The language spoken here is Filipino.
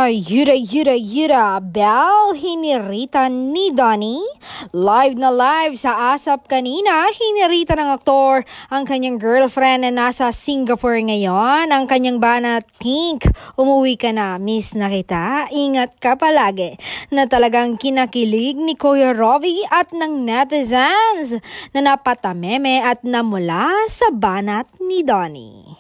Yura, Bel, hinirita ni Donnie. Live na live sa ASAP kanina, hinirita ng aktor ang kanyang girlfriend na nasa Singapore ngayon. Ang kanyang banat, Tink, umuwi ka na, miss na kita, ingat ka palagi. Na talagang kinakilig ni Kuya Rovi at ng netizens na napatameme at namula sa banat ni Donnie.